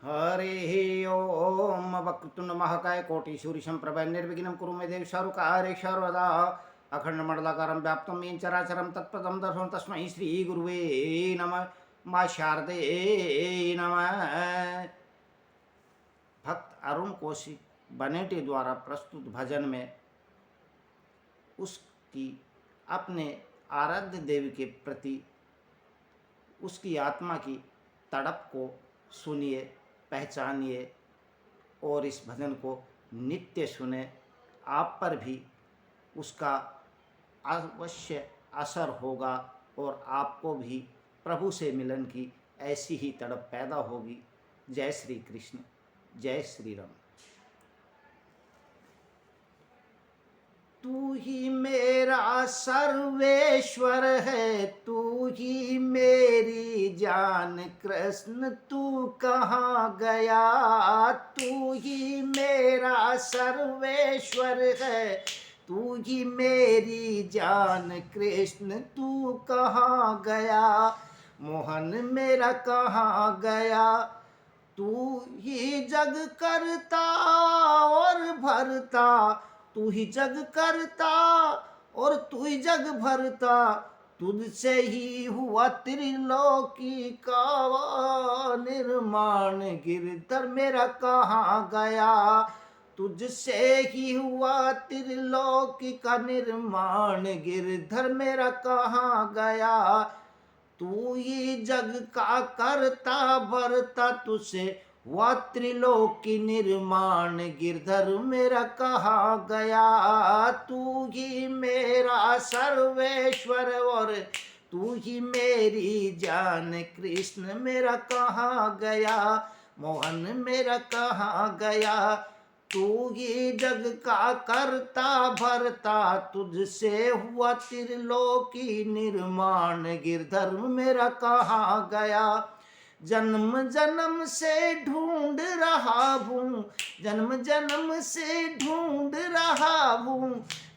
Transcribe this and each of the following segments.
हरि ओम वक्रतुंड महाकाय कोटि सूर्य संप्रभ निर्विघ्नं कुरु मे देव सर्वकार्य सर्वदा अखंडमंडलाकारं व्याप्तं येन चराचरं तत्पदं दर्शनं तस्मै श्री गुरुवे नमः। माँ शारदे नमः। भक्त अरुण कौशिक बनेटे द्वारा प्रस्तुत भजन में उसकी अपने आराध्य देवी के प्रति उसकी आत्मा की तड़प को सुनिए, पहचानिए और इस भजन को नित्य सुने। आप पर भी उसका अवश्य असर होगा और आपको भी प्रभु से मिलन की ऐसी ही तड़प पैदा होगी। जय श्री कृष्ण, जय श्री राम। तू ही मेरा सर्वेश्वर है, तू ही मेरी जान कृष्ण, तू कहाँ गया। तू ही मेरा सर्वेश्वर है, तू ही मेरी जान कृष्ण, तू कहाँ गया। मोहन मेरा कहाँ गया। तू ही जग करता और भरता, तू ही जग करता और तू ही जग भरता। तुझसे ही हुआ त्रिलोकी का निर्माण, गिरधर मेरा कहाँ गया। तुझसे ही हुआ त्रिलोकी का निर्माण, गिरधर मेरा कहाँ गया। तू ही जग का करता भरता, तुझसे हुआ त्रिलोकी निर्माण, गिरधर मेरा कहाँ गया। तू ही मेरा सर्वेश्वर और तू ही मेरी जान कृष्ण, मेरा कहाँ गया। मोहन मेरा कहाँ गया। तू ही जग का करता भरता, तुझसे हुआ त्रिलोकी निर्माण, गिरधर मेरा कहाँ गया। जन्म जन्म से ढूंढ रहा हूँ, जन्म जन्म से ढूंढ रहा हूँ।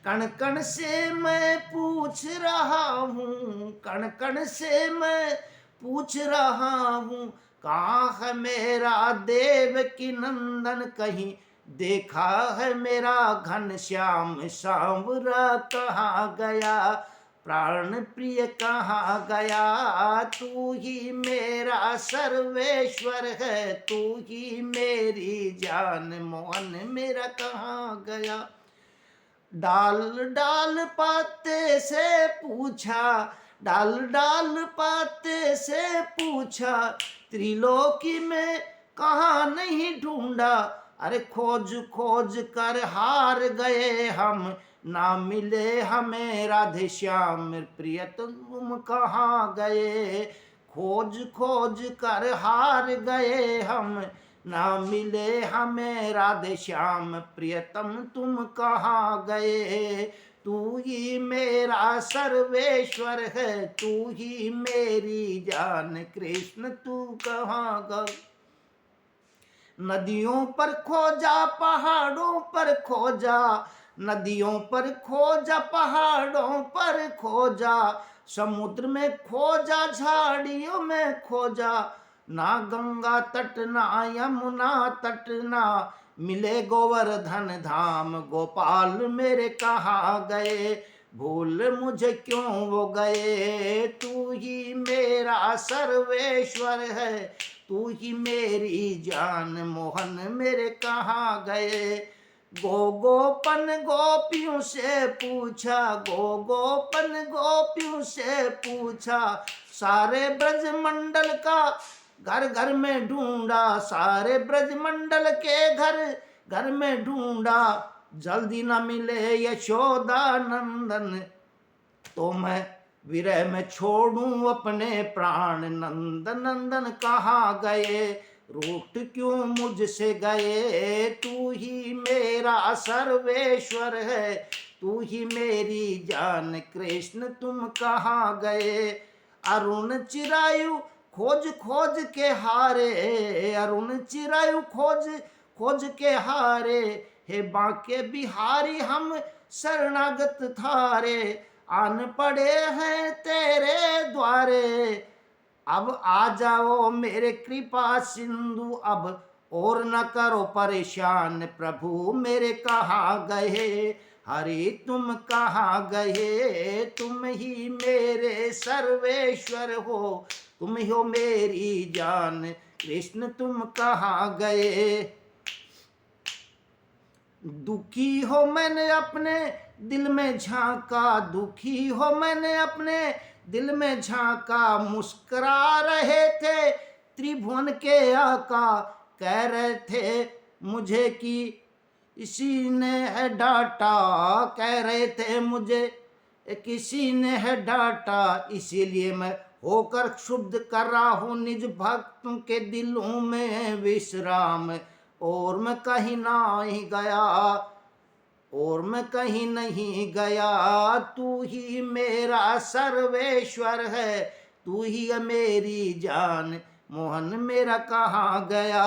कण कण से मैं पूछ रहा हूँ, कण कण से मैं पूछ रहा हूँ। कहाँ है मेरा देवकी नंदन, कहीं देखा है मेरा घनश्याम सांवरा कहाँ गया। प्राण प्रिय कहाँ गया। तू ही मेरा सर्वेश्वर है, तू ही मेरी जान, मोहन मेरा कहाँ गया। डाल डाल पाते से पूछा, डाल डाल पाते से पूछा, त्रिलोकी में कहाँ नहीं ढूंढा। अरे खोज खोज कर हार गए हम, ना मिले हमें राधे श्याम प्रिय, तुम कहाँ गए। खोज खोज कर हार गए हम, ना मिले हमें राधे श्याम प्रियतम, तुम कहाँ गए। तू ही मेरा सर्वेश्वर है, तू ही मेरी जान कृष्ण, तू कहाँ गए। नदियों पर खोजा पहाड़ों पर खोजा, नदियों पर खोजा पहाड़ों पर खोजा। समुद्र में खोजा झाड़ियों में खोजा, ना गंगा तट ना यमुना तट ना मिले गोवर्धन धाम। गोपाल मेरे कहाँ गए, भूल मुझे क्यों वो गए। तू ही मेरा सर्वेश्वर है, तू ही मेरी जान, मोहन मेरे कहाँ गए। गोपन गोपियों से पूछा, गोपन गोपियों से पूछा। सारे ब्रज मंडल का घर घर में ढूंढा, सारे ब्रज मंडल के घर घर में ढूंढा। जल्दी न मिले यशोदा नंदन, तो मैं विरह में छोड़ूं अपने प्राण। नंद नंदन कहाँ गए, रूठ क्यों मुझसे गए। तू ही मेरा सर्वेश्वर है, तू ही मेरी जान कृष्ण, तुम कहाँ गए। अरुण चिरायु खोज खोज के हारे, अरुण चिरायु खोज खोज के हारे। हे बांके बिहारी हम शरणागत थारे, आन पड़े हैं तेरे द्वारे। अब आ जाओ मेरे कृपा सिंधु, अब और न करो परेशान। प्रभु मेरे कहाँ गए, हरि तुम कहाँ गए, तुम ही मेरे सर्वेश्वर हो, तुम ही हो मेरी जान, कृष्ण तुम कहाँ गए। दुखी हो मैंने अपने दिल में झांका, दुखी हो मैंने अपने दिल में झांका, मुस्कुरा रहे थे त्रिभुवन के आका, कह रहे थे मुझे कि इसी ने है डांटा, कह रहे थे मुझे किसी ने है डांटा, इसीलिए मैं होकर शुद्ध कर रहा हूँ निज भक्तों के दिलों में विश्राम। और मैं कहीं नहीं गया, और मैं कहीं नहीं गया, तू ही मेरा सर्वेश्वर है, तू ही है मेरी जान, मोहन मेरा कहाँ गया।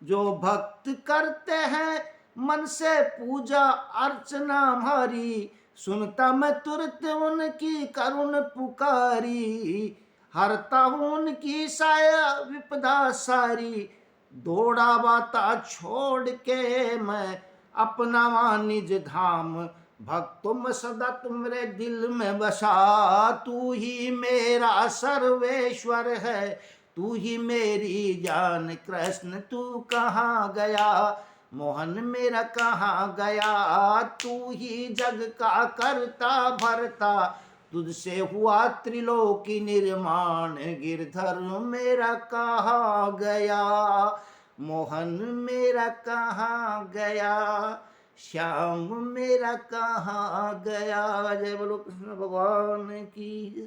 जो भक्त करते हैं मन से पूजा अर्चना हमारी, सुनता मैं तुरंत उनकी करुण पुकारी, हरता हूँ उनकी साया विपदा सारी, दौड़ा बाता छोड़ के मैं अपना निज धाम, भक्तों में सदा तुम्हारे दिल में बसा, तू ही मेरा सर्वेश्वर है, तू ही मेरी जान, कृष्ण तू कहाँ गया, मोहन मेरा कहाँ गया, तू ही जग का करता भरता, तुझसे हुआ त्रिलोकी निर्माण, गिरधर मेरा कहाँ गया, मोहन मेरा कहाँ गया, श्याम मेरा कहाँ गया। जय बोलो कृष्ण भगवान की।